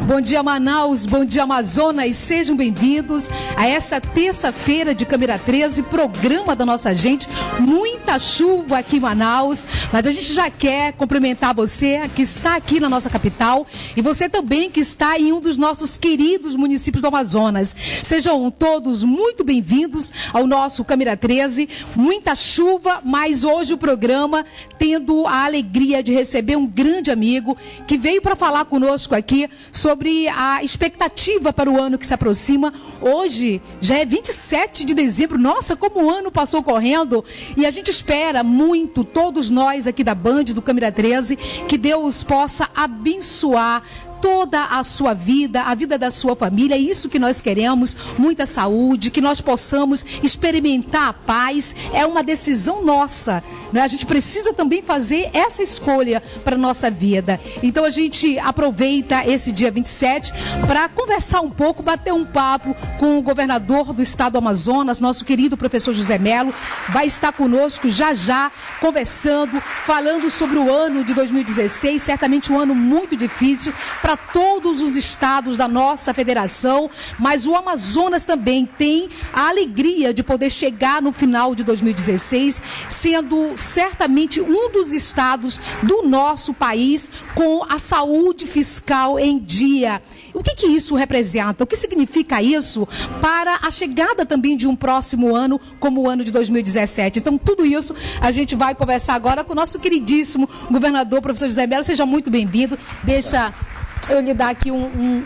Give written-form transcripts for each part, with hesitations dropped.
Bom dia, Manaus, bom dia, Amazonas, sejam bem-vindos a essa terça-feira de Câmara 13, programa da nossa gente. Muita chuva aqui em Manaus, mas a gente já quer cumprimentar você que está aqui na nossa capital e você também que está em um dos nossos queridos municípios do Amazonas. Sejam todos muito bem-vindos ao nosso Câmara 13. Muita chuva, mas hoje o programa tendo a alegria de receber um grande amigo que veio para falar conosco aqui sobre a expectativa para o ano que se aproxima. Hoje já é 27 de dezembro. Nossa, como o ano passou correndo. E a gente espera muito, todos nós aqui da Band, do Câmara 13, que Deus possa abençoar toda a sua vida, a vida da sua família. É isso que nós queremos, muita saúde, que nós possamos experimentar a paz. É uma decisão nossa, né? A gente precisa também fazer essa escolha para a nossa vida. Então a gente aproveita esse dia 27 para conversar um pouco, bater um papo com o governador do estado do Amazonas, nosso querido professor José Mello. Vai estar conosco já, conversando, falando sobre o ano de 2016, certamente um ano muito difícil para todos os estados da nossa federação, mas o Amazonas também tem a alegria de poder chegar no final de 2016, sendo certamente um dos estados do nosso país com a saúde fiscal em dia. O que isso representa? O que significa isso para a chegada também de um próximo ano, como o ano de 2017? Então, tudo isso a gente vai conversar agora com o nosso queridíssimo governador, professor José Mello. Seja muito bem-vindo. Deixa eu lhe dar aqui um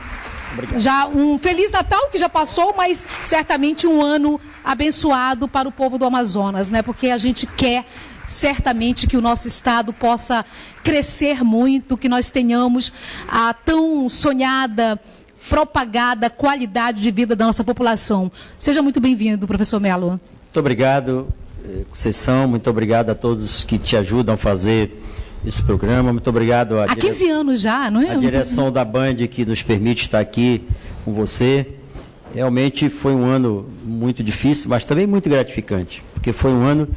Feliz Natal, que já passou, mas certamente um ano abençoado para o povo do Amazonas, né? Porque a gente quer certamente que o nosso estado possa crescer muito, que nós tenhamos a tão sonhada, propagada qualidade de vida da nossa população. Seja muito bem-vindo, professor Mello. Muito obrigado, Conceição, muito obrigado a todos que te ajudam a fazer esse programa. Muito obrigado há 15 anos já, não é? A direção da Band que nos permite estar aqui com você. Realmente foi um ano muito difícil, mas também muito gratificante, porque foi um ano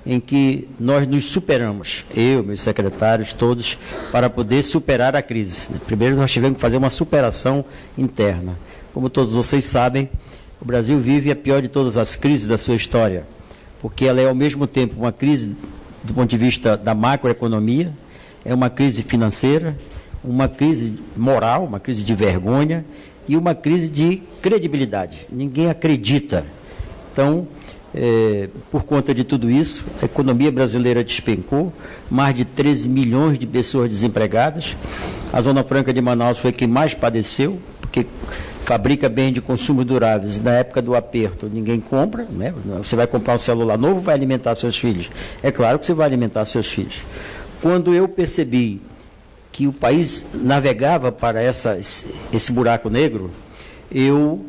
em que nós nos superamos, eu, meus secretários, todos, para poder superar a crise. Primeiro nós tivemos que fazer uma superação interna. Como todos vocês sabem, o Brasil vive a pior de todas as crises da sua história, porque ela é ao mesmo tempo uma crise do ponto de vista da macroeconomia, é uma crise financeira, uma crise moral, uma crise de vergonha e uma crise de credibilidade. Ninguém acredita. Então, por conta de tudo isso, a economia brasileira despencou, mais de 13 milhões de pessoas desempregadas. A Zona Franca de Manaus foi quem mais padeceu, porque fabrica bem de consumo duráveis. Na época do aperto, ninguém compra, né? Você vai comprar um celular novo, vai alimentar seus filhos. É claro que você vai alimentar seus filhos. Quando eu percebi que o país navegava para esse buraco negro, eu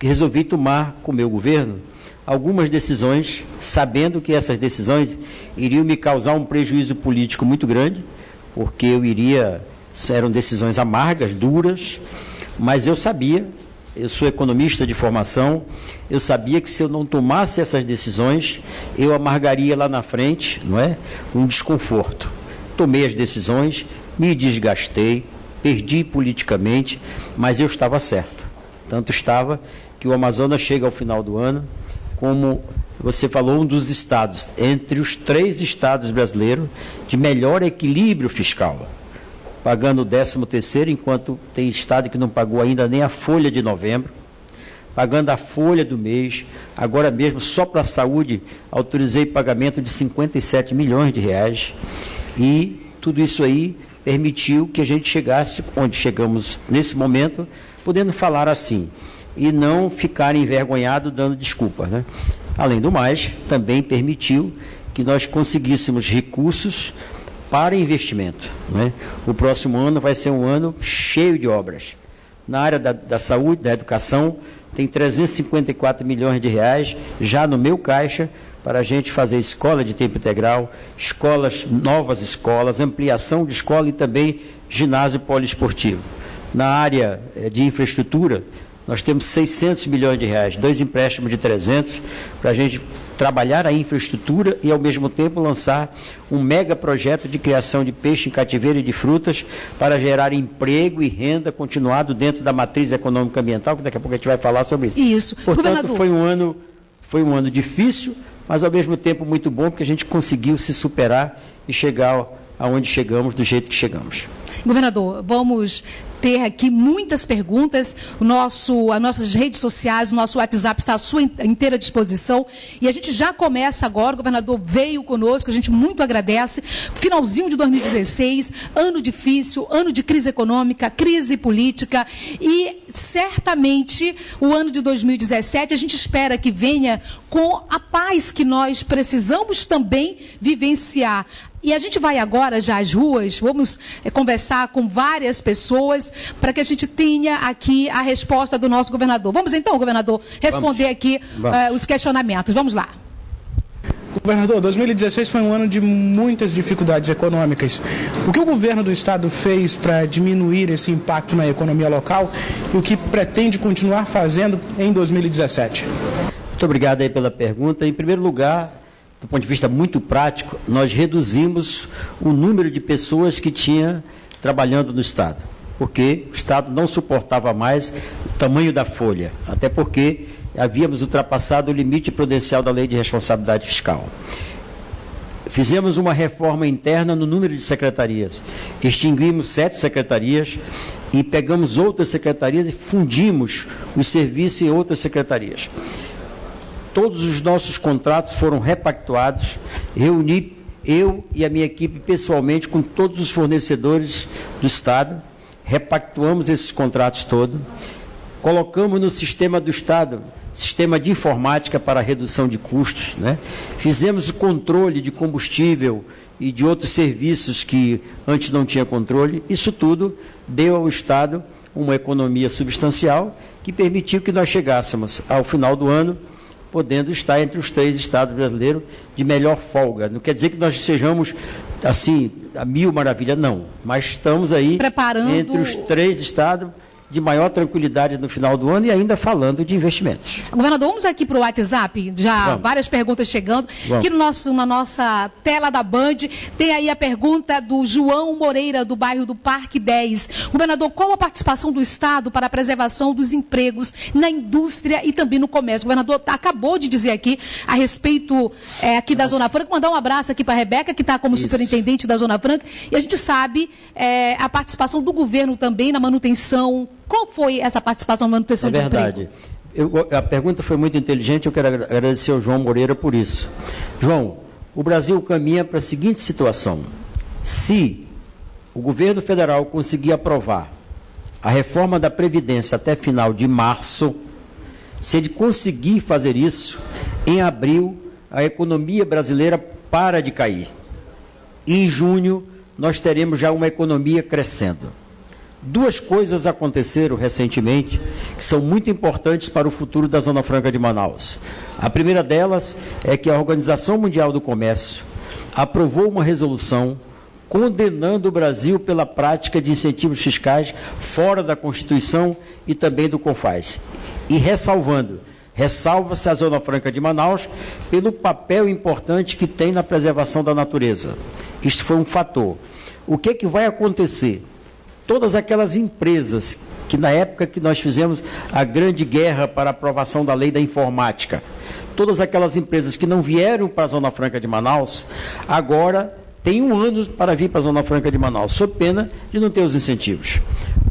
resolvi tomar com o meu governo algumas decisões, sabendo que essas decisões iriam me causar um prejuízo político muito grande, porque eram decisões amargas, duras, mas eu sabia, eu sou economista de formação, eu sabia que se eu não tomasse essas decisões, eu amargaria lá na frente, não é? Um desconforto. Tomei as decisões, me desgastei, perdi politicamente, mas eu estava certo. Tanto estava que o Amazonas chega ao final do ano, como você falou, um dos estados, entre os 3 estados brasileiros, de melhor equilíbrio fiscal, pagando o 13º, enquanto tem estado que não pagou ainda nem a folha de novembro, pagando a folha do mês. Agora mesmo, só para a saúde, autorizei pagamento de 57 milhões de reais, e tudo isso aí permitiu que a gente chegasse onde chegamos nesse momento, podendo falar assim, e não ficar envergonhado dando desculpas, né? Além do mais, também permitiu que nós conseguíssemos recursos para investimento, né? O próximo ano vai ser um ano cheio de obras. Na área da saúde, da educação, tem 354 milhões de reais já no meu caixa para a gente fazer escola de tempo integral, novas escolas, ampliação de escola e também ginásio poliesportivo. Na área de infraestrutura, nós temos 600 milhões de reais, 2 empréstimos de 300, para a gente trabalhar a infraestrutura e, ao mesmo tempo, lançar um mega projeto de criação de peixe em cativeiro e de frutas para gerar emprego e renda continuado dentro da matriz econômica ambiental, que daqui a pouco a gente vai falar sobre isso. Isso. Portanto, foi um ano difícil, mas, ao mesmo tempo, muito bom, porque a gente conseguiu se superar e chegar aonde chegamos, do jeito que chegamos. Governador, vamos ter aqui muitas perguntas. As nossas redes sociais, o nosso WhatsApp está à sua inteira disposição. E a gente já começa agora. O governador veio conosco, a gente muito agradece. Finalzinho de 2016, ano difícil, ano de crise econômica, crise política. E certamente o ano de 2017 a gente espera que venha com a paz que nós precisamos também vivenciar. E a gente vai agora já às ruas, vamos conversar com várias pessoas para que a gente tenha aqui a resposta do nosso governador. Vamos então, governador, responder aqui os questionamentos. Vamos lá. Governador, 2016 foi um ano de muitas dificuldades econômicas. O que o governo do estado fez para diminuir esse impacto na economia local e o que pretende continuar fazendo em 2017? Muito obrigado aí pela pergunta. Em primeiro lugar, do ponto de vista muito prático, nós reduzimos o número de pessoas que tinha trabalhando no Estado, porque o Estado não suportava mais o tamanho da folha, até porque havíamos ultrapassado o limite prudencial da Lei de Responsabilidade Fiscal. Fizemos uma reforma interna no número de secretarias, extinguimos 7 secretarias e pegamos outras secretarias e fundimos os serviços em outras secretarias. Todos os nossos contratos foram repactuados, reuni eu e a minha equipe pessoalmente com todos os fornecedores do Estado, repactuamos esses contratos todos, colocamos no sistema do Estado, sistema de informática para a redução de custos, né? Fizemos o controle de combustível e de outros serviços que antes não tinha controle. Isso tudo deu ao Estado uma economia substancial que permitiu que nós chegássemos ao final do ano podendo estar entre os 3 estados brasileiros de melhor folga. Não quer dizer que nós sejamos, assim, a mil maravilha, não. Mas estamos aí entre os 3 estados de maior tranquilidade no final do ano e ainda falando de investimentos. Governador, vamos aqui para o WhatsApp, já várias perguntas chegando. Aqui na nossa tela da Band, tem aí a pergunta do João Moreira, do bairro do Parque 10. Governador, qual a participação do Estado para a preservação dos empregos na indústria e também no comércio? O governador acabou de dizer aqui a respeito aqui da Zona Franca. Mandar um abraço aqui para a Rebeca, que está como superintendente da Zona Franca. E a gente sabe a participação do governo também na manutenção. Qual foi essa participação na manutenção de emprego? É verdade. A pergunta foi muito inteligente, eu quero agradecer ao João Moreira por isso. João, o Brasil caminha para a seguinte situação. Se o governo federal conseguir aprovar a reforma da Previdência até final de março, se ele conseguir fazer isso, em abril a economia brasileira para de cair. E em junho nós teremos já uma economia crescendo. 2 coisas aconteceram recentemente que são muito importantes para o futuro da Zona Franca de Manaus. A primeira delas é que a Organização Mundial do Comércio aprovou uma resolução condenando o Brasil pela prática de incentivos fiscais fora da Constituição e também do CONFAS. E ressalva-se a Zona Franca de Manaus pelo papel importante que tem na preservação da natureza. Isto foi um fator. O que vai acontecer? Todas aquelas empresas que na época que nós fizemos a grande guerra para a aprovação da lei da informática, todas aquelas empresas que não vieram para a Zona Franca de Manaus, agora têm 1 ano para vir para a Zona Franca de Manaus, sob pena de não ter os incentivos.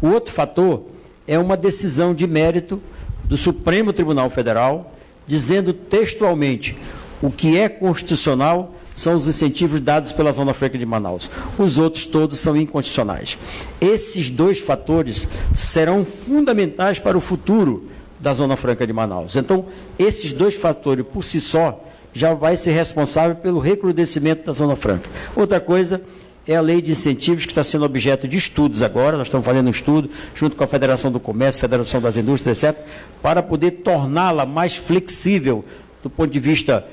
O outro fator é uma decisão de mérito do Supremo Tribunal Federal, dizendo textualmente o que é constitucional são os incentivos dados pela Zona Franca de Manaus. Os outros todos são inconstitucionais. Esses 2 fatores serão fundamentais para o futuro da Zona Franca de Manaus. Então, esses 2 fatores, por si só, já vai ser responsável pelo recrudescimento da Zona Franca. Outra coisa é a lei de incentivos que está sendo objeto de estudos agora. Nós estamos fazendo um estudo junto com a Federação do Comércio, Federação das Indústrias, etc., para poder torná-la mais flexível do ponto de vista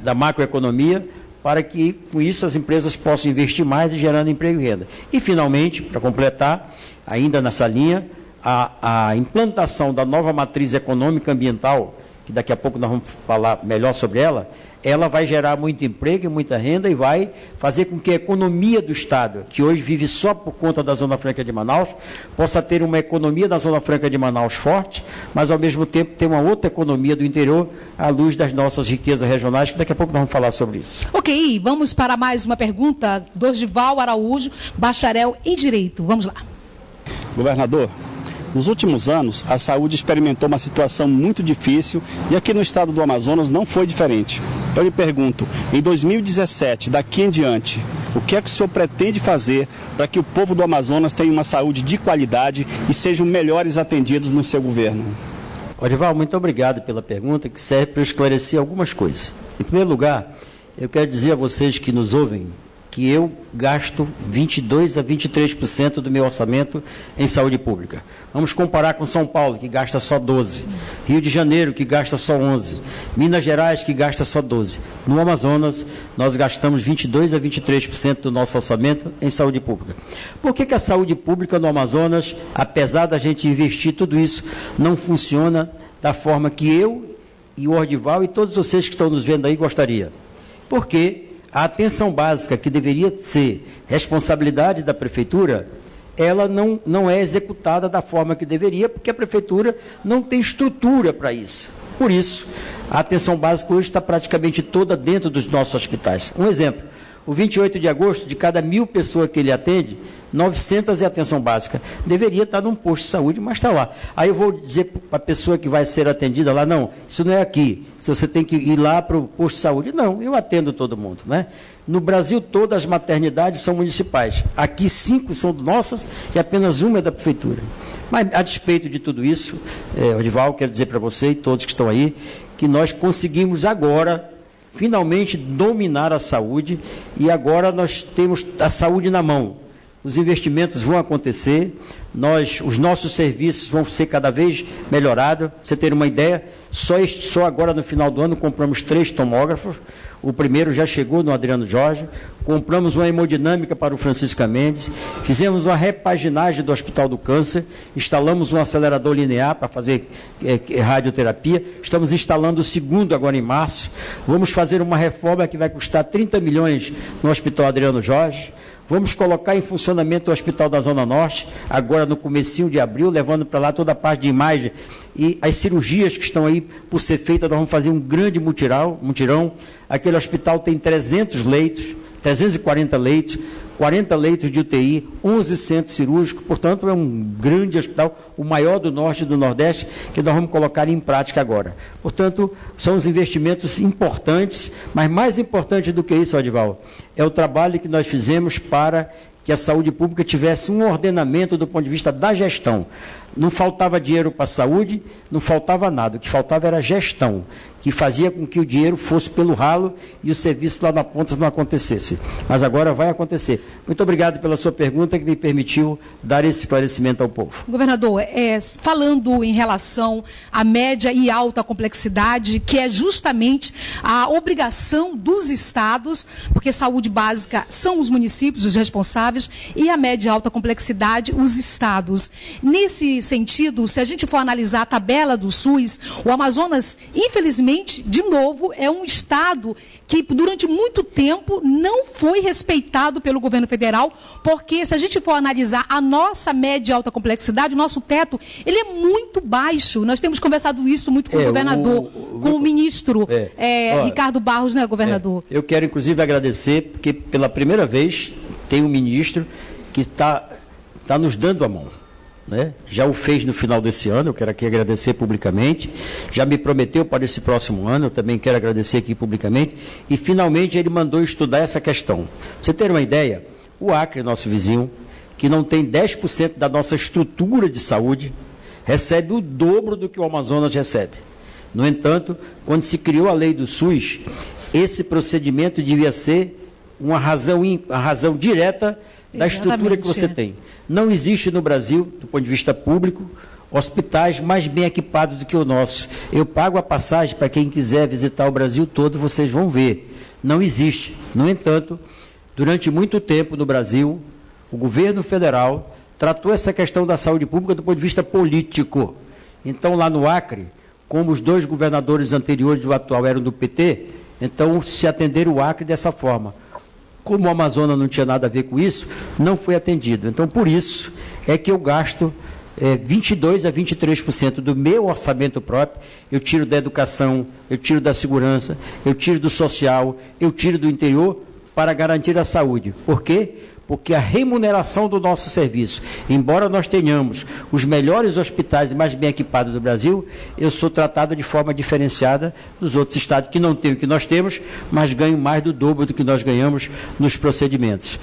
da macroeconomia, para que, com isso, as empresas possam investir mais e gerando emprego e renda. E, finalmente, para completar, ainda nessa linha, a implantação da nova matriz econômica ambiental, que daqui a pouco nós vamos falar melhor sobre ela, ela vai gerar muito emprego e muita renda e vai fazer com que a economia do Estado, que hoje vive só por conta da Zona Franca de Manaus, possa ter uma economia da Zona Franca de Manaus forte, mas ao mesmo tempo ter uma outra economia do interior à luz das nossas riquezas regionais, que daqui a pouco nós vamos falar sobre isso. Ok, vamos para mais uma pergunta. Dorival Araújo, bacharel em Direito. Vamos lá. Governador, nos últimos anos, a saúde experimentou uma situação muito difícil e aqui no estado do Amazonas não foi diferente. Eu lhe pergunto, em 2017, daqui em diante, o que é que o senhor pretende fazer para que o povo do Amazonas tenha uma saúde de qualidade e sejam melhores atendidos no seu governo? Dorival, muito obrigado pela pergunta, que serve para eu esclarecer algumas coisas. Em primeiro lugar, eu quero dizer a vocês que nos ouvem que eu gasto 22% a 23% do meu orçamento em saúde pública. Vamos comparar com São Paulo, que gasta só 12%, Rio de Janeiro, que gasta só 11%, Minas Gerais, que gasta só 12%. No Amazonas, nós gastamos 22% a 23% do nosso orçamento em saúde pública. Por que a saúde pública no Amazonas, apesar da gente investir tudo isso, não funciona da forma que eu e o Dorival e todos vocês que estão nos vendo aí gostaria? Porque a atenção básica, que deveria ser responsabilidade da Prefeitura, ela não é executada da forma que deveria, porque a Prefeitura não tem estrutura para isso. Por isso, a atenção básica hoje está praticamente toda dentro dos nossos hospitais. Um exemplo, o 28 de agosto, de cada 1.000 pessoas que ele atende, 900 é atenção básica. Deveria estar num posto de saúde, mas está lá. Aí eu vou dizer para a pessoa que vai ser atendida lá, não, isso não é aqui, você tem que ir lá para o posto de saúde. Não, eu atendo todo mundo, né? No Brasil todo as maternidades são municipais. Aqui 5 são nossas e apenas uma é da Prefeitura. Mas a despeito de tudo isso, Dorival, quero dizer para você e todos que estão aí, que nós conseguimos agora finalmente dominar a saúde e agora nós temos a saúde na mão. Os investimentos vão acontecer, os nossos serviços vão ser cada vez melhorados. Você ter uma ideia, só agora no final do ano compramos 3 tomógrafos, o primeiro já chegou no Adriano Jorge, compramos uma hemodinâmica para o Francisca Mendes, fizemos uma repaginagem do Hospital do Câncer, instalamos um acelerador linear para fazer radioterapia, estamos instalando o segundo agora em março, vamos fazer uma reforma que vai custar 30 milhões no Hospital Adriano Jorge. Vamos colocar em funcionamento o Hospital da Zona Norte, agora no comecinho de abril, levando para lá toda a parte de imagem e as cirurgias que estão aí por ser feitas. Nós vamos fazer um grande mutirão. Aquele hospital tem 300 leitos, 340 leitos, 40 leitos de UTI, 11 centros cirúrgicos, portanto é um grande hospital, o maior do Norte e do Nordeste, que nós vamos colocar em prática agora. Portanto, são os investimentos importantes, mas mais importante do que isso, Dorival, é o trabalho que nós fizemos para que a saúde pública tivesse um ordenamento do ponto de vista da gestão. Não faltava dinheiro para a saúde, não faltava nada. O que faltava era gestão, que fazia com que o dinheiro fosse pelo ralo e o serviço lá na ponta não acontecesse. Mas agora vai acontecer. Muito obrigado pela sua pergunta, que me permitiu dar esse esclarecimento ao povo. Governador, falando em relação à média e alta complexidade, que é justamente a obrigação dos estados, porque saúde básica são os municípios os responsáveis, e a média e alta complexidade, os estados. Nesse sentido, se a gente for analisar a tabela do SUS, o Amazonas, infelizmente, de novo, é um estado que durante muito tempo não foi respeitado pelo governo federal, porque se a gente for analisar a nossa média e alta complexidade, o nosso teto, ele é muito baixo. Nós temos conversado isso muito com o governador, com o ministro Ricardo Barros, né, governador? Eu quero, inclusive, agradecer, porque pela primeira vez tem um ministro que está nos dando a mão. Né? Já o fez no final desse ano, eu quero aqui agradecer publicamente, já me prometeu para esse próximo ano, eu também quero agradecer aqui publicamente, e finalmente ele mandou estudar essa questão. Pra você ter uma ideia, o Acre, nosso vizinho, que não tem 10% da nossa estrutura de saúde, recebe o dobro do que o Amazonas recebe. No entanto, quando se criou a lei do SUS, esse procedimento devia ser uma razão direta da estrutura que você tem. Não existe no Brasil, do ponto de vista público, hospitais mais bem equipados do que o nosso. Eu pago a passagem para quem quiser visitar o Brasil todo, vocês vão ver. Não existe. No entanto, durante muito tempo no Brasil, o governo federal tratou essa questão da saúde pública do ponto de vista político. Então, lá no Acre, como os 2 governadores anteriores do atual eram do PT, então se atenderam o Acre dessa forma. Como o Amazonas não tinha nada a ver com isso, não foi atendido. Então, por isso é que eu gasto 22% a 23% do meu orçamento próprio, eu tiro da educação, eu tiro da segurança, eu tiro do social, eu tiro do interior para garantir a saúde. Por quê? Porque a remuneração do nosso serviço, embora nós tenhamos os melhores hospitais mais bem equipados do Brasil, eu sou tratado de forma diferenciada dos outros estados que não têm o que nós temos, mas ganham mais do dobro do que nós ganhamos nos procedimentos.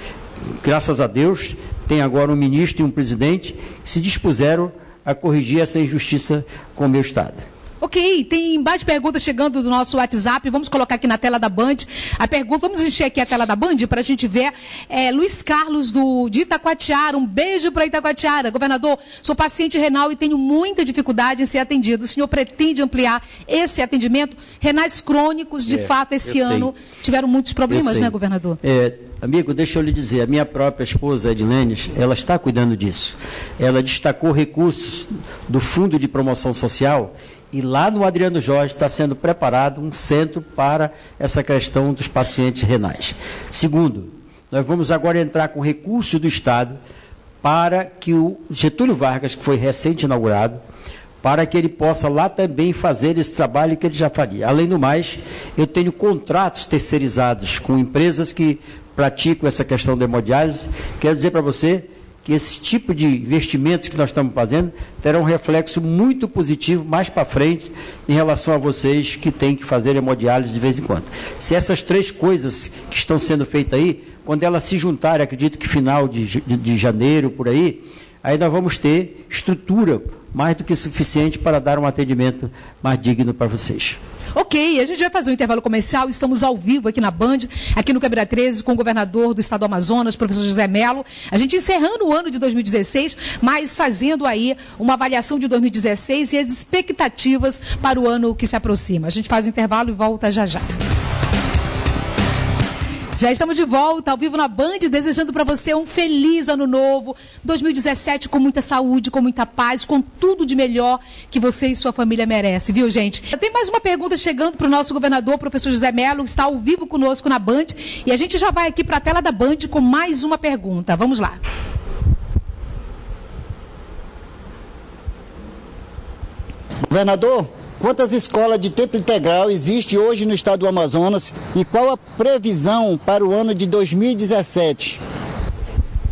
Graças a Deus, tem agora um ministro e um presidente que se dispuseram a corrigir essa injustiça com o meu estado. Ok, tem mais perguntas chegando do nosso WhatsApp, vamos colocar aqui na tela da Band a pergunta, vamos encher aqui a tela da Band para a gente ver. Luiz Carlos de Itacoatiara, um beijo para Itacoatiara. Governador, sou paciente renal e tenho muita dificuldade em ser atendido. O senhor pretende ampliar esse atendimento? Renais crônicos, de fato, esse ano tiveram muitos problemas, né, governador? Amigo, deixa eu lhe dizer, a minha própria esposa, Edilene, ela está cuidando disso. Ela destacou recursos do Fundo de Promoção Social e lá no Adriano Jorge está sendo preparado um centro para essa questão dos pacientes renais. Segundo, nós vamos agora entrar com recurso do Estado para que o Getúlio Vargas, que foi recente inaugurado, para que ele possa lá também fazer esse trabalho que ele já faria. Além do mais, eu tenho contratos terceirizados com empresas que praticam essa questão da hemodiálise. Quero dizer para você que esse tipo de investimentos que nós estamos fazendo terão um reflexo muito positivo mais para frente em relação a vocês que têm que fazer hemodiálise de vez em quando. Se essas 3 coisas que estão sendo feitas aí, quando elas se juntarem, acredito que final de janeiro, por aí nós vamos ter estrutura mais do que suficiente para dar um atendimento mais digno para vocês. Ok, a gente vai fazer um intervalo comercial, estamos ao vivo aqui na Band, aqui no Câmara 13, com o governador do estado do Amazonas, professor José Mello. A gente encerrando o ano de 2016, mas fazendo aí uma avaliação de 2016 e as expectativas para o ano que se aproxima. A gente faz o intervalo e volta já já. Já estamos de volta, ao vivo na Band, desejando para você um feliz ano novo, 2017 com muita saúde, com muita paz, com tudo de melhor que você e sua família merecem, viu, gente? Tem mais uma pergunta chegando para o nosso governador, professor José Mello, que está ao vivo conosco na Band, e a gente já vai aqui para a tela da Band com mais uma pergunta. Vamos lá. Governador, quantas escolas de tempo integral existem hoje no estado do Amazonas e qual a previsão para o ano de 2017?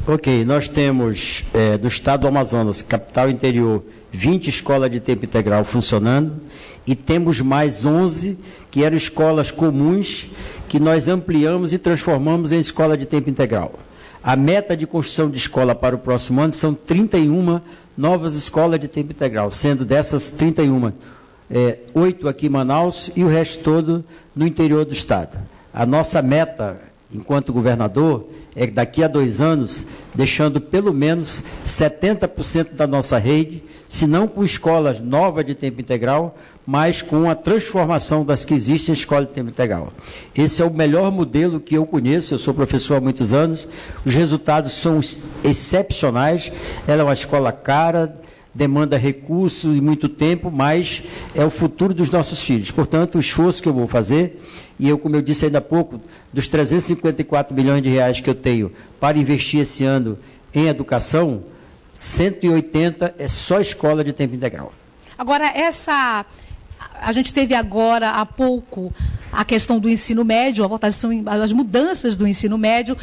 Ok, nós temos do estado do Amazonas, capital interior, 20 escolas de tempo integral funcionando e temos mais 11 que eram escolas comuns que nós ampliamos e transformamos em escola de tempo integral. A meta de construção de escola para o próximo ano são 31 novas escolas de tempo integral, sendo dessas 31, 8 aqui em Manaus e o resto todo no interior do estado. A nossa meta, enquanto governador, é que daqui a 2 anos, deixando pelo menos 70% da nossa rede, se não com escolas novas de tempo integral, mas com a transformação das que existem em escola de tempo integral. Esse é o melhor modelo que eu conheço, eu sou professor há muitos anos, os resultados são excepcionais, ela é uma escola cara, demanda recursos e muito tempo, mas é o futuro dos nossos filhos. Portanto, o esforço que eu vou fazer, e eu, como eu disse ainda há pouco, dos 354 milhões de reais que eu tenho para investir esse ano em educação, 180 é só escola de tempo integral. Agora, a gente teve agora, há pouco, a questão do ensino médio, a votação, as mudanças do ensino médio,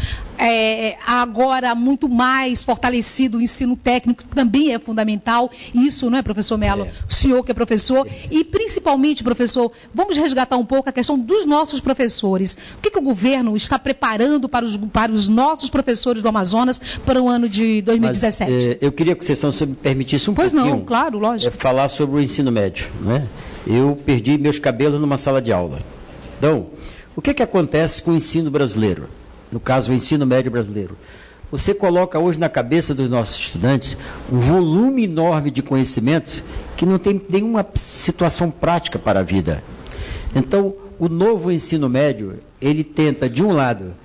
agora muito mais fortalecido o ensino técnico, que também é fundamental, isso, não é, professor Mello? O senhor que é professor, e principalmente, professor, vamos resgatar um pouco a questão dos nossos professores. O que o governo está preparando para os nossos professores do Amazonas para o ano de 2017? Mas, eu queria que você me permitisse pouquinho. Pois não, claro, lógico. Falar sobre o ensino médio, não é? Eu perdi meus cabelos numa sala de aula. Então, o que acontece com o ensino brasileiro? No caso, o ensino médio brasileiro. Você coloca hoje na cabeça dos nossos estudantes um volume enorme de conhecimentos que não tem nenhuma situação prática para a vida. Então, o novo ensino médio, ele tenta, de um lado,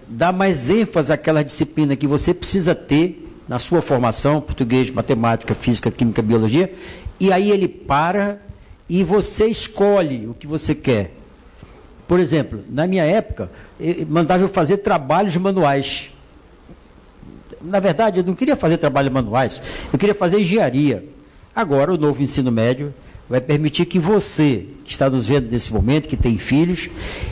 dar mais ênfase àquela disciplina que você precisa ter na sua formação, português, matemática, física, química, biologia, e aí ele para e você escolhe o que você quer. Por exemplo, na minha época, mandava eu fazer trabalhos manuais. Na verdade, eu não queria fazer trabalhos manuais, eu queria fazer engenharia. Agora, o novo ensino médio vai permitir que você, que está nos vendo nesse momento, que tem filhos,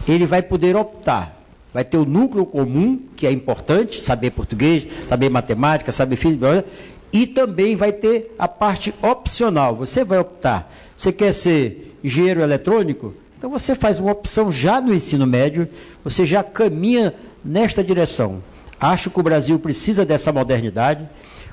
ele vai poder optar. Vai ter o núcleo comum, que é importante, saber português, saber matemática, saber física, e também vai ter a parte opcional. Você vai optar. Você quer ser engenheiro eletrônico? Então você faz uma opção já no ensino médio, você já caminha nesta direção. Acho que o Brasil precisa dessa modernidade.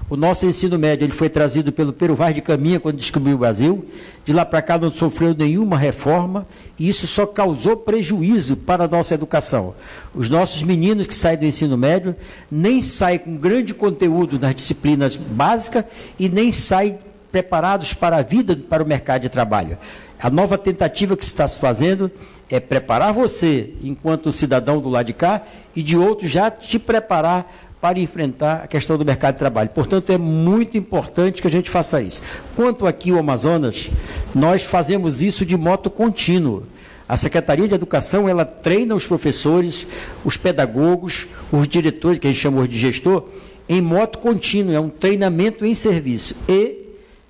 O nosso ensino médio ele foi trazido pelo Pero Vaz de Caminha quando descobriu o Brasil. De lá para cá não sofreu nenhuma reforma e isso só causou prejuízo para a nossa educação. Os nossos meninos que saem do ensino médio nem saem com grande conteúdo nas disciplinas básicas e nem saem preparados para a vida, para o mercado de trabalho. A nova tentativa que se está se fazendo é preparar você, enquanto cidadão do lado de cá, e de outro já te preparar para enfrentar a questão do mercado de trabalho. Portanto, é muito importante que a gente faça isso. Quanto aqui ao Amazonas, nós fazemos isso de modo contínuo. A Secretaria de Educação, ela treina os professores, os pedagogos, os diretores, que a gente chamou de gestor, em modo contínuo, é um treinamento em serviço. E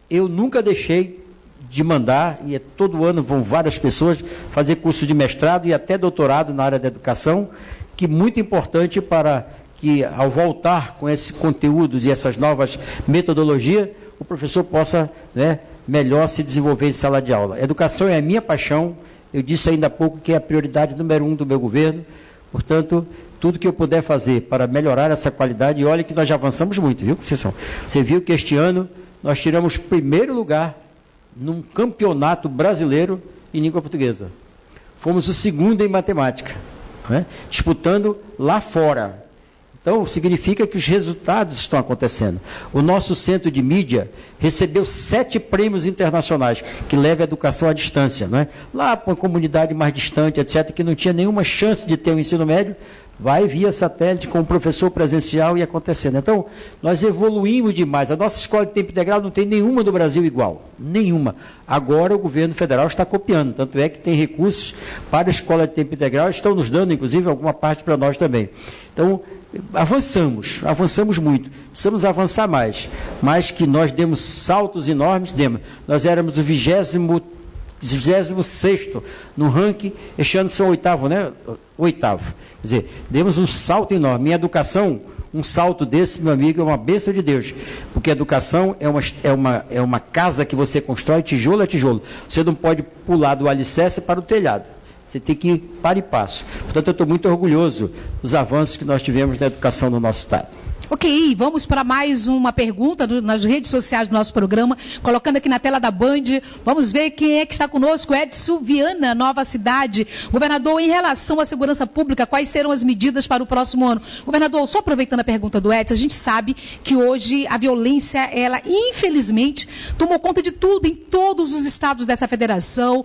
eu nunca deixei de mandar, e todo ano vão várias pessoas fazer curso de mestrado e até doutorado na área da educação, que é muito importante para que, ao voltar com esses conteúdos e essas novas metodologias, o professor possa, melhor se desenvolver em sala de aula. Educação é a minha paixão, eu disse ainda há pouco que é a prioridade número 1 do meu governo, portanto, tudo que eu puder fazer para melhorar essa qualidade, e olha que nós já avançamos muito, viu, Conceição? Você viu que este ano nós tiramos primeiro lugar num campeonato brasileiro em língua portuguesa. Fomos o segundo em matemática, disputando lá fora. Então, significa que os resultados estão acontecendo. O nosso centro de mídia recebeu 7 prêmios internacionais, que levam a educação à distância. Lá para uma comunidade mais distante, etc., que não tinha nenhuma chance de ter um ensino médio, vai via satélite com o professor presencial e acontecendo. Então, nós evoluímos demais. A nossa escola de tempo integral não tem nenhuma do Brasil igual. Nenhuma. Agora o governo federal está copiando. Tanto é que tem recursos para a escola de tempo integral, estão nos dando, inclusive, alguma parte para nós também. Então, avançamos muito. Precisamos avançar mais. Mas que nós demos saltos enormes, demos. Nós éramos o 26º no ranking, este ano são oitavo. Quer dizer, demos um salto enorme. Minha educação, um salto desse, meu amigo, é uma bênção de Deus. Porque a educação é uma casa que você constrói tijolo a tijolo. Você não pode pular do alicerce para o telhado. Você tem que ir para e passo. Portanto, eu estou muito orgulhoso dos avanços que nós tivemos na educação no nosso estado. Ok, vamos para mais uma pergunta nas redes sociais do nosso programa, colocando aqui na tela da Band. Vamos ver quem é que está conosco. Edson Viana, Nova Cidade. Governador, em relação à segurança pública, quais serão as medidas para o próximo ano? Governador, só aproveitando a pergunta do Edson, a gente sabe que hoje a violência, ela infelizmente tomou conta de tudo, em todos os estados dessa federação,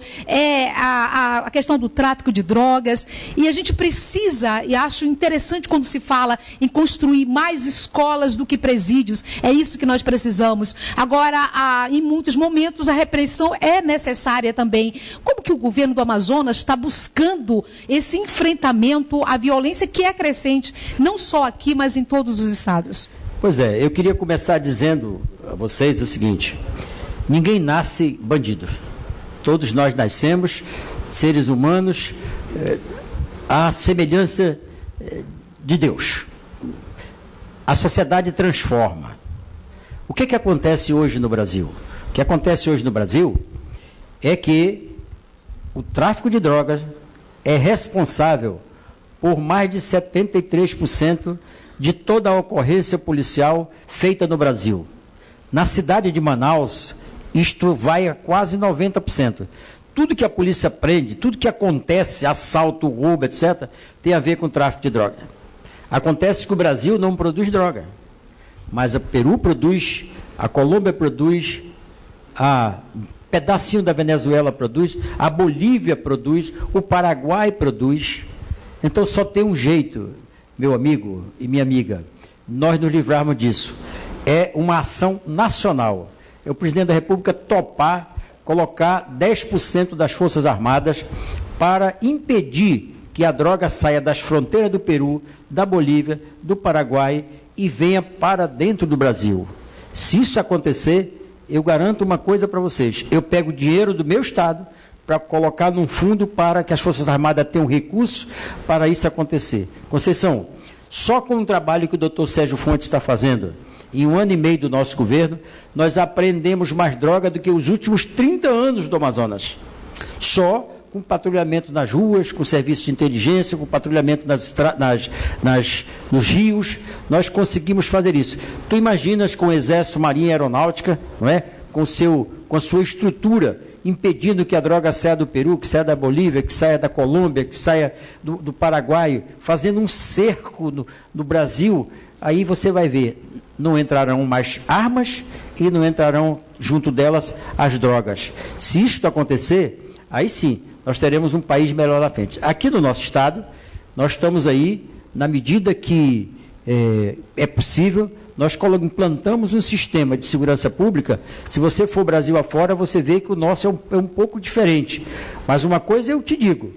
a questão do tráfico de drogas, e a gente precisa, e acho interessante quando se fala em construir mais escolas do que presídios, é isso que nós precisamos. Agora, em muitos momentos, a repressão é necessária também. Como que o governo do Amazonas está buscando esse enfrentamento à violência que é crescente, não só aqui, mas em todos os estados? Pois é, eu queria começar dizendo a vocês o seguinte: ninguém nasce bandido. Todos nós nascemos seres humanos à semelhança de Deus. A sociedade transforma. O que acontece hoje no Brasil? O que acontece hoje no Brasil é que o tráfico de drogas é responsável por mais de 73% de toda a ocorrência policial feita no Brasil. Na cidade de Manaus, isto vai a quase 90%. Tudo que a polícia prende, tudo que acontece, assalto, roubo, etc., tem a ver com tráfico de droga. Acontece que o Brasil não produz droga, mas o Peru produz, a Colômbia produz, um pedacinho da Venezuela produz, a Bolívia produz, o Paraguai produz. Então só tem um jeito, meu amigo e minha amiga, nós nos livrarmos disso. é uma ação nacional. É o presidente da República topar colocar 10% das Forças Armadas para impedir que a droga saia das fronteiras do Peru, da Bolívia, do Paraguai e venha para dentro do Brasil. Se isso acontecer, eu garanto uma coisa para vocês: eu pego dinheiro do meu Estado para colocar num fundo para que as Forças Armadas tenham recurso para isso acontecer. Conceição, só com o trabalho que o doutor Sérgio Fontes está fazendo, em 1 ano e meio do nosso governo, nós aprendemos mais droga do que os últimos 30 anos do Amazonas. Só com patrulhamento nas ruas, com serviço de inteligência, com patrulhamento nos rios, nós conseguimos fazer isso. Tu imaginas com o Exército, Marinha e Aeronáutica, não é? Com a sua estrutura, impedindo que a droga saia do Peru, que saia da Bolívia, que saia da Colômbia, que saia do Paraguai, fazendo um cerco no Brasil. Aí você vai ver, não entrarão mais armas e não entrarão junto delas as drogas. Se isto acontecer, aí sim, nós teremos um país melhor na frente. Aqui no nosso estado, nós estamos aí, na medida que é possível, nós implantamos um sistema de segurança pública. Se você for Brasil afora, você vê que o nosso é um pouco diferente. Mas uma coisa eu te digo,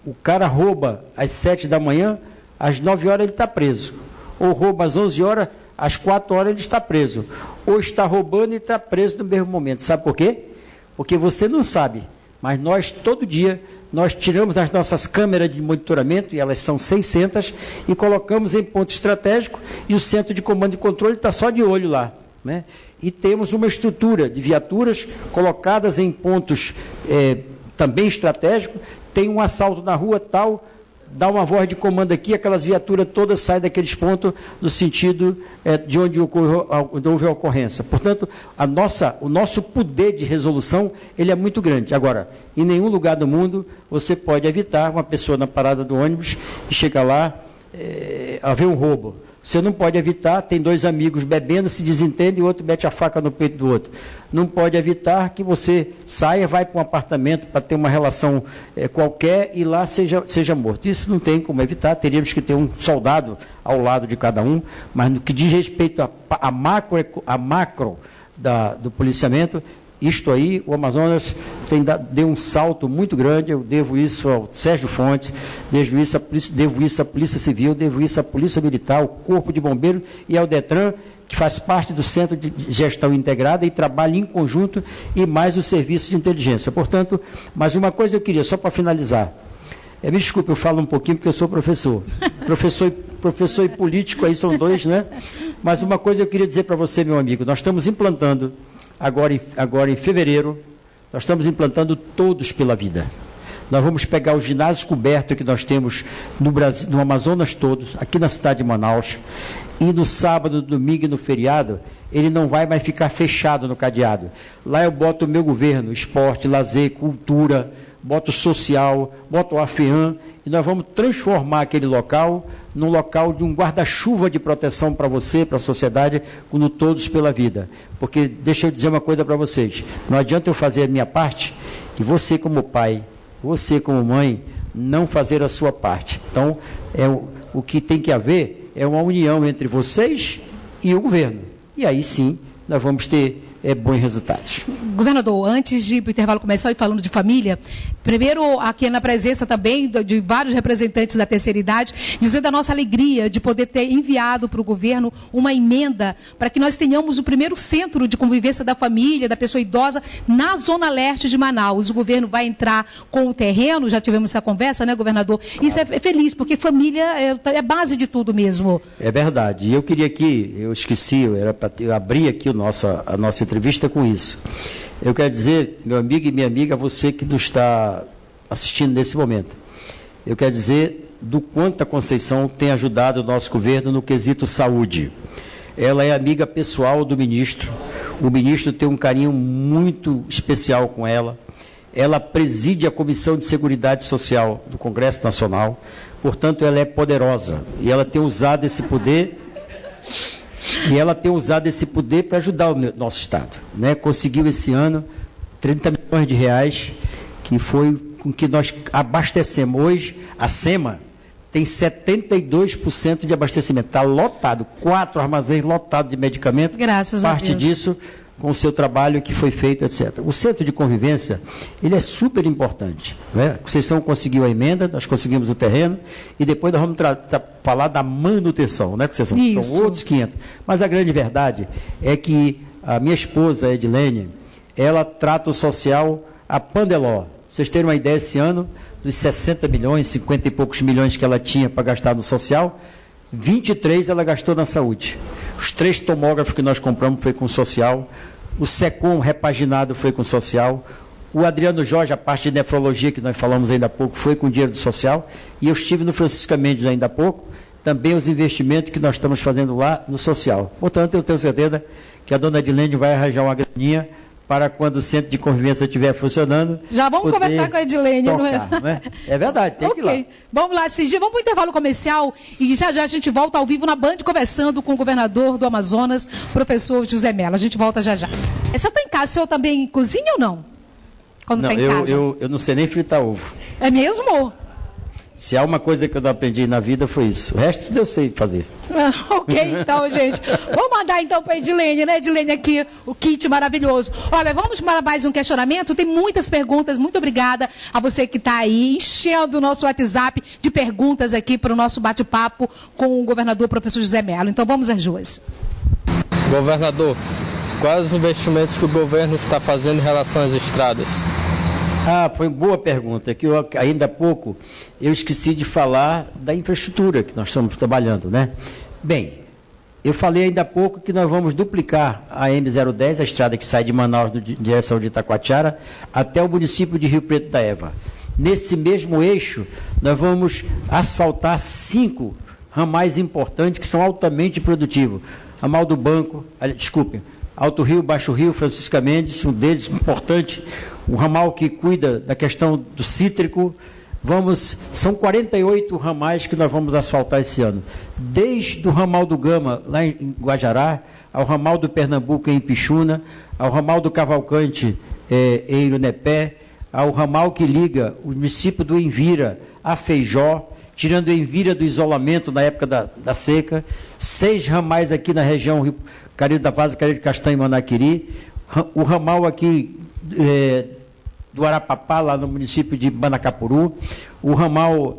o cara rouba às 7 da manhã, às 9 horas ele está preso. Ou rouba às 11 horas, às 4 horas ele está preso. Ou está roubando e está preso no mesmo momento. Sabe por quê? Porque você não sabe. Mas nós, todo dia, nós tiramos as nossas câmeras de monitoramento, e elas são 600, e colocamos em ponto estratégico, e o centro de comando e controle está só de olho lá, né? E temos uma estrutura de viaturas colocadas em pontos também estratégicos. Tem um assalto na rua tal, dá uma voz de comando aqui, aquelas viaturas todas saem daqueles pontos no sentido de onde houve a ocorrência. Portanto, o nosso poder de resolução ele é muito grande. Agora, em nenhum lugar do mundo você pode evitar uma pessoa na parada do ônibus e chegar lá, haver um roubo. Você não pode evitar, tem dois amigos bebendo, se desentendem e o outro mete a faca no peito do outro. Não pode evitar que você saia, vai para um apartamento para ter uma relação qualquer e lá seja morto. Isso não tem como evitar, teríamos que ter um soldado ao lado de cada um, mas no que diz respeito a macro do policiamento, isto aí, o Amazonas deu um salto muito grande. Eu devo isso ao Sérgio Fontes, devo isso à Polícia Civil, devo isso à Polícia Militar, ao Corpo de Bombeiros e ao DETRAN, que faz parte do Centro de Gestão Integrada e trabalha em conjunto, e mais o Serviço de Inteligência. Portanto, mais uma coisa eu queria, só para finalizar. Me desculpe, eu falo um pouquinho porque eu sou professor. Professor e político aí são dois, né? Mas uma coisa eu queria dizer para você, meu amigo, nós estamos implantando agora em fevereiro, nós estamos implantando Todos pela Vida. Nós vamos pegar os ginásios cobertos que nós temos no Brasil, no Amazonas todos, aqui na cidade de Manaus, e no sábado, domingo e no feriado, ele não vai mais ficar fechado no cadeado. Lá eu boto o meu governo, esporte, lazer, cultura, boto social, boto o AFEAM, e nós vamos transformar aquele local num local de um guarda-chuva de proteção para você, para a sociedade, no Todos pela Vida. Porque, deixa eu dizer uma coisa para vocês, não adianta eu fazer a minha parte e você como pai, você como mãe, não fazer a sua parte. Então, o que tem que haver é uma união entre vocês e o governo. E aí sim, nós vamos ter bons resultados. Governador, antes de o intervalo começar e falando de família, primeiro aqui na presença também de vários representantes da terceira idade, dizendo a nossa alegria de poder ter enviado para o governo uma emenda para que nós tenhamos o primeiro centro de convivência da família, da pessoa idosa, na zona leste de Manaus. O governo vai entrar com o terreno, já tivemos essa conversa, né, governador? Claro. Isso é feliz, porque família é base de tudo mesmo. É verdade. E eu queria aqui, eu esqueci, eu abri aqui a nossa entrevista com isso. Eu quero dizer, meu amigo e minha amiga, você que nos está assistindo nesse momento, eu quero dizer do quanto a Conceição tem ajudado o nosso governo no quesito saúde. Ela é amiga pessoal do ministro, o ministro tem um carinho muito especial com ela, ela preside a Comissão de Seguridade Social do Congresso Nacional, portanto ela é poderosa e ela tem usado esse poder para ajudar o nosso Estado, né? Conseguiu esse ano 30 milhões de reais, que foi com que nós abastecemos. Hoje, a SEMA tem 72% de abastecimento. Está lotado, 4 armazéns lotados de medicamento. Graças a Deus. Parte disso com o seu trabalho que foi feito, etc. O centro de convivência, ele é super importante. Né? Vocês conseguiu a emenda, nós conseguimos o terreno, e depois nós vamos falar da manutenção, né? Porque são outros 500. Mas a grande verdade é que a minha esposa, Edilene, ela trata o social a pandeló. Vocês terem uma ideia, esse ano, dos 60 milhões, 50 e poucos milhões que ela tinha para gastar no social, 23 ela gastou na saúde. Os 3 tomógrafos que nós compramos foi com o social, o SECOM repaginado foi com o social, o Adriano Jorge, a parte de nefrologia que nós falamos ainda há pouco, foi com o dinheiro do social, e eu estive no Francisca Mendes ainda há pouco, também os investimentos que nós estamos fazendo lá no social. Portanto, eu tenho certeza que a dona Edilene vai arranjar uma graninha para quando o centro de convivência estiver funcionando. Já vamos conversar com a Edilene, tocar, não é? É verdade, tem que ir lá. Vamos lá, Cid, vamos para o intervalo comercial e já já a gente volta ao vivo na Band conversando com o governador do Amazonas, professor José Mello. A gente volta já já. Você está em casa, o senhor também cozinha ou não? Quando está em casa? Eu não sei nem fritar ovo. É mesmo? Se há uma coisa que eu não aprendi na vida foi isso. O resto eu sei fazer. Ok, então, gente. Vamos mandar então para a Edilene, né, Edilene, aqui, o kit maravilhoso. Olha, vamos para mais um questionamento. Tem muitas perguntas. Muito obrigada a você que está aí enchendo o nosso WhatsApp de perguntas aqui para o nosso bate-papo com o governador professor José Mello. Então, vamos às ruas. Governador, quais os investimentos que o governo está fazendo em relação às estradas? Foi boa pergunta, que ainda há pouco eu esqueci de falar da infraestrutura que nós estamos trabalhando, né? Bem, eu falei ainda há pouco que nós vamos duplicar a M010, a estrada que sai de Manaus em direção de Itacoatiara, até o município de Rio Preto da Eva. Nesse mesmo eixo, nós vamos asfaltar 5 ramais importantes que são altamente produtivos. Ramal do Banco, Alto Rio, Baixo Rio, Francisca Mendes, um deles importante, o ramal que cuida da questão do cítrico. São 48 ramais que nós vamos asfaltar esse ano, desde o ramal do Gama, lá em Guajará, ao ramal do Pernambuco, em Pixuna, ao ramal do Cavalcante, em Irunepé, ao ramal que liga o município do Envira a Feijó, tirando Envira do isolamento na época da seca, 6 ramais aqui na região Rio Carilho da Vaza, Carilho de Castanho e Manaquiri, o ramal aqui do Arapapá, lá no município de Manacapuru, o ramal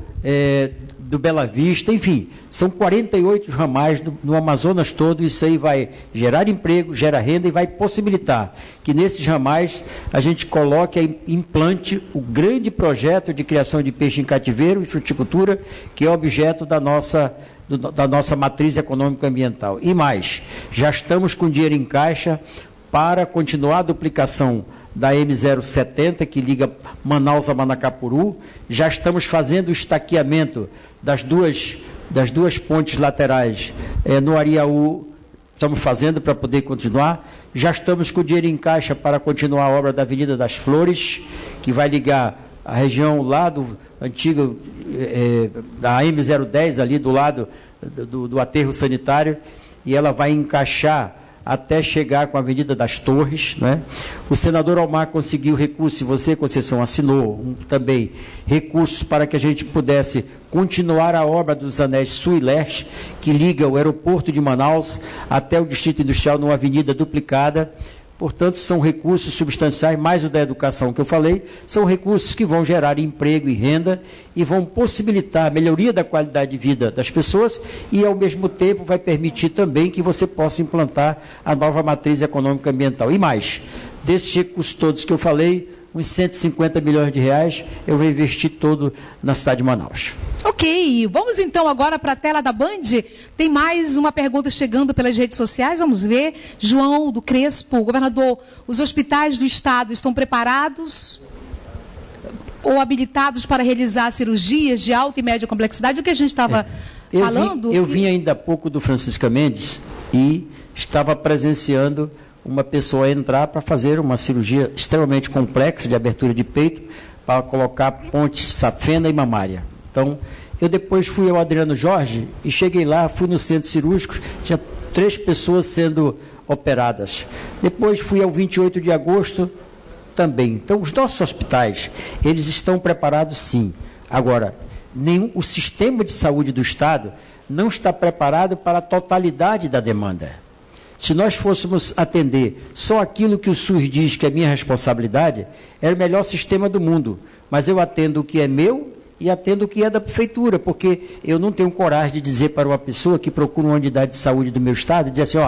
do Bela Vista, enfim, são 48 ramais no Amazonas todo. Isso aí vai gerar emprego, gera renda e vai possibilitar que nesses ramais a gente coloque, implante o grande projeto de criação de peixe em cativeiro e fruticultura, que é objeto da nossa matriz econômica ambiental. E mais, já estamos com dinheiro em caixa para continuar a duplicação da M070, que liga Manaus a Manacapuru. Já estamos fazendo o estaqueamento das duas pontes laterais no Ariaú, estamos fazendo para poder continuar. Já estamos com dinheiro em caixa para continuar a obra da Avenida das Flores, que vai ligar a região lá do antigo, da M010, ali do lado do aterro sanitário, e ela vai encaixar até chegar com a Avenida das Torres, né? O senador Almar conseguiu recursos, e você, Conceição, assinou também recursos para que a gente pudesse continuar a obra dos anéis Sul e Leste, que liga o aeroporto de Manaus até o Distrito Industrial numa avenida duplicada. Portanto, são recursos substanciais, mais o da educação que eu falei, são recursos que vão gerar emprego e renda e vão possibilitar a melhoria da qualidade de vida das pessoas e, ao mesmo tempo, vai permitir também que você possa implantar a nova matriz econômica ambiental. E mais, desses recursos todos que eu falei, uns 150 milhões de reais, eu vou investir todo na cidade de Manaus. Ok, vamos então agora para a tela da Band. Tem mais uma pergunta chegando pelas redes sociais, vamos ver. João do Crespo, governador, os hospitais do estado estão preparados ou habilitados para realizar cirurgias de alta e média complexidade? O que a gente estava falando? Eu vim ainda há pouco do Francisca Mendes e estava presenciando uma pessoa entrar para fazer uma cirurgia extremamente complexa de abertura de peito para colocar ponte safena e mamária. Então, eu depois fui ao Adriano Jorge e cheguei lá, fui no centro cirúrgico, tinha 3 pessoas sendo operadas. Depois fui ao 28 de agosto também. Então, os nossos hospitais, eles estão preparados sim. Agora, o sistema de saúde do Estado não está preparado para a totalidade da demanda. Se nós fôssemos atender só aquilo que o SUS diz que é minha responsabilidade, era o melhor sistema do mundo. Mas eu atendo o que é meu e atendo o que é da prefeitura, porque eu não tenho coragem de dizer para uma pessoa que procura uma unidade de saúde do meu estado, dizer assim,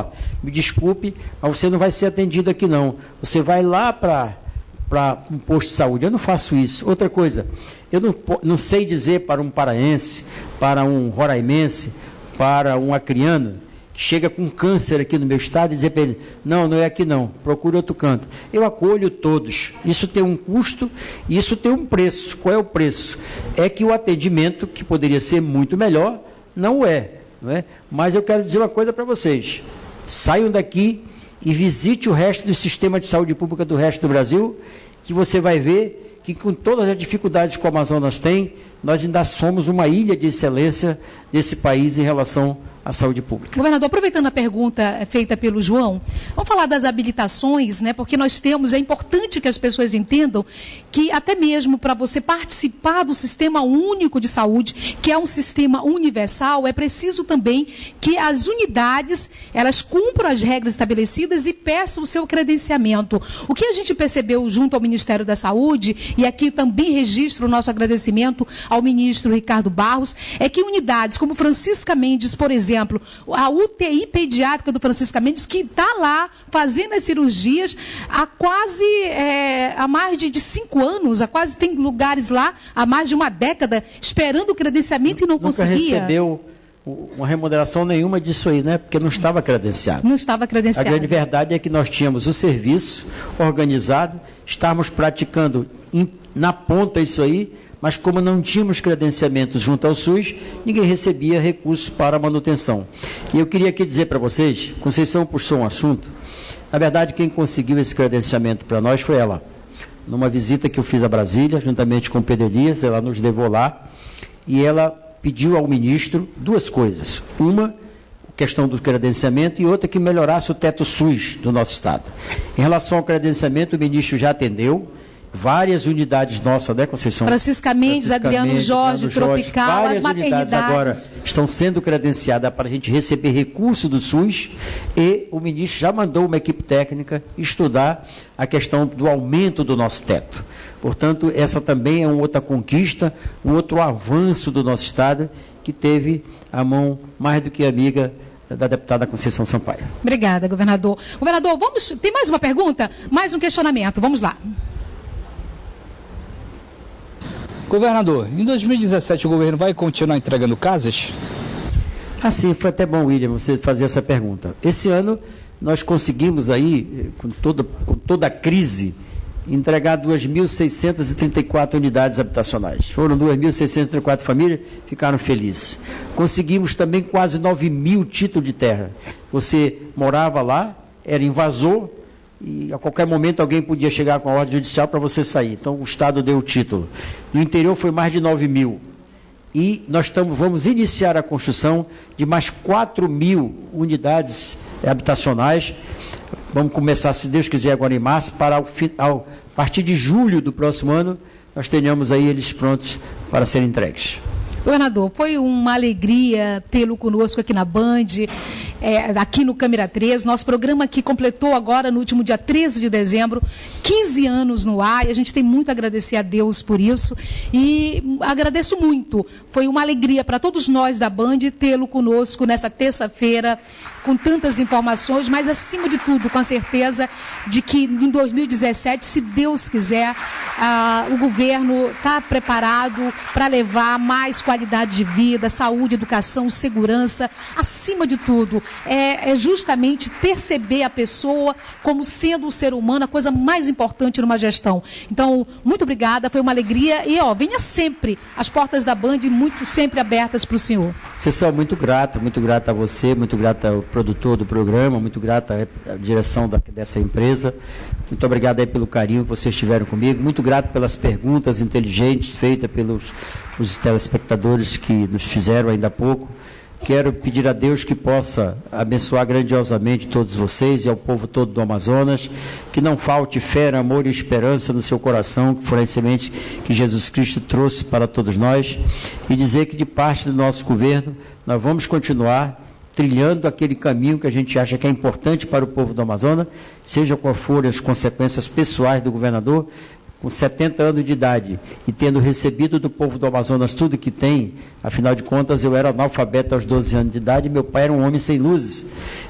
me desculpe, mas você não vai ser atendido aqui não. Você vai lá para um posto de saúde. Eu não faço isso. Outra coisa, eu não sei dizer para um paraense, para um roraimense, para um acriano, que chega com câncer aqui no meu estado e dizer para ele, não é aqui não, procure outro canto. Eu acolho todos. Isso tem um custo e isso tem um preço. Qual é o preço? É que o atendimento, que poderia ser muito melhor, não é. Mas eu quero dizer uma coisa para vocês. Saiam daqui e visite o resto do sistema de saúde pública do resto do Brasil, que você vai ver que com todas as dificuldades que o Amazonas tem, nós ainda somos uma ilha de excelência desse país em relação à saúde pública. Governador, aproveitando a pergunta feita pelo João, vamos falar das habilitações, né? Porque nós temos, é importante que as pessoas entendam que até mesmo para você participar do Sistema Único de Saúde, que é um sistema universal, é preciso também que as unidades, elas cumpram as regras estabelecidas e peçam o seu credenciamento. O que a gente percebeu junto ao Ministério da Saúde, e aqui também registro o nosso agradecimento ao ministro Ricardo Barros, é que unidades como Francisca Mendes, por exemplo, a UTI pediátrica do Francisca Mendes, que está lá fazendo as cirurgias há quase, há mais de 5 anos, tem lugares lá há mais de uma década, esperando o credenciamento e não conseguia. Nunca recebeu uma remuneração nenhuma disso aí, né? Porque não estava credenciado. Não estava credenciado. A grande verdade é que nós tínhamos o serviço organizado, estávamos praticando na ponta isso aí, mas como não tínhamos credenciamentos junto ao SUS, ninguém recebia recursos para a manutenção. E eu queria aqui dizer para vocês, Conceição puxou um assunto, na verdade quem conseguiu esse credenciamento para nós foi ela. Numa visita que eu fiz a Brasília, juntamente com o Pedro Elias, ela nos levou lá, e ela pediu ao ministro 2 coisas. Uma, questão do credenciamento, e outra que melhorasse o teto SUS do nosso estado. Em relação ao credenciamento, o ministro já atendeu várias unidades nossas, né, Conceição? Francisca Mendes, Adriano Jorge, Tropical, as maternidades. Agora estão sendo credenciadas para a gente receber recurso do SUS, e o ministro já mandou uma equipe técnica estudar a questão do aumento do nosso teto. Portanto, essa também é uma outra conquista, um outro avanço do nosso estado, que teve a mão mais do que amiga da deputada Conceição Sampaio. Obrigada, governador. Governador, tem mais uma pergunta? Mais um questionamento, vamos lá. Governador, em 2017 o governo vai continuar entregando casas? Sim, foi até bom, William, você fazer essa pergunta. Esse ano nós conseguimos aí, com toda a crise, entregar 2.634 unidades habitacionais. Foram 2.634 famílias, ficaram felizes. Conseguimos também quase 9.000 títulos de terra. Você morava lá, era invasor, e a qualquer momento alguém podia chegar com a ordem judicial para você sair. Então o Estado deu o título. No interior foi mais de 9.000. E nós vamos iniciar a construção de mais 4.000 unidades habitacionais. Vamos começar, se Deus quiser, agora em março, para a partir de julho do próximo ano, nós tenhamos aí eles prontos para serem entregues. Governador, foi uma alegria tê-lo conosco aqui na Band, aqui no Câmara 3, nosso programa que completou agora no último dia 13 de dezembro, 15 anos no ar, e a gente tem muito a agradecer a Deus por isso, e agradeço muito, foi uma alegria para todos nós da Band tê-lo conosco nessa terça-feira, com tantas informações, mas acima de tudo, com a certeza de que em 2017, se Deus quiser, o governo está preparado para levar mais qualidade de vida, saúde, educação, segurança, acima de tudo, é justamente perceber a pessoa como sendo um ser humano, a coisa mais importante numa gestão. Então, muito obrigada, foi uma alegria, e venha sempre, as portas da Band sempre abertas para o senhor. Vocês são muito grato a você, muito grato ao produtor do programa, muito grato à direção dessa empresa, muito obrigado aí pelo carinho que vocês tiveram comigo, muito grato pelas perguntas inteligentes feitas pelos os telespectadores que nos fizeram ainda há pouco. Quero pedir a Deus que possa abençoar grandiosamente todos vocês e ao povo todo do Amazonas, que não falte fé, amor e esperança no seu coração, que foram as sementes que Jesus Cristo trouxe para todos nós, e dizer que de parte do nosso governo nós vamos continuar trilhando aquele caminho que a gente acha que é importante para o povo do Amazonas, seja qual forem as consequências pessoais do governador, com 70 anos de idade e tendo recebido do povo do Amazonas tudo que tem, afinal de contas eu era analfabeto aos 12 anos de idade e meu pai era um homem sem luzes.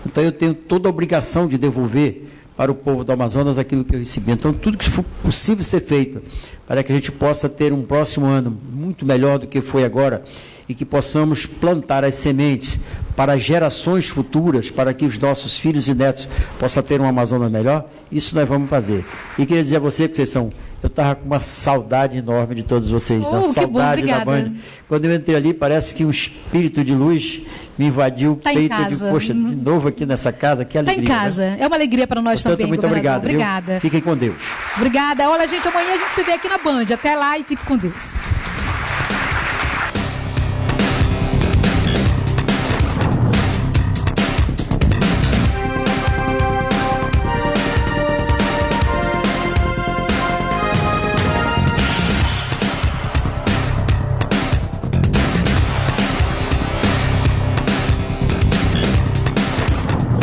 Então eu tenho toda a obrigação de devolver para o povo do Amazonas aquilo que eu recebi. Então tudo que for possível ser feito para que a gente possa ter um próximo ano muito melhor do que foi agora e que possamos plantar as sementes para gerações futuras, para que os nossos filhos e netos possam ter um Amazonas melhor, isso nós vamos fazer. E queria dizer a você que vocês são... Eu estava com uma saudade enorme de todos vocês, saudade da Band. Quando eu entrei ali, parece que um espírito de luz me invadiu o peito. Eu digo, poxa, de novo aqui nessa casa, que alegria. Está em casa, né? É uma alegria para nós. Portanto, também, muito obrigado. Obrigada. Fiquem com Deus. Obrigada. Olha, gente, amanhã a gente se vê aqui na Band. Até lá e fique com Deus.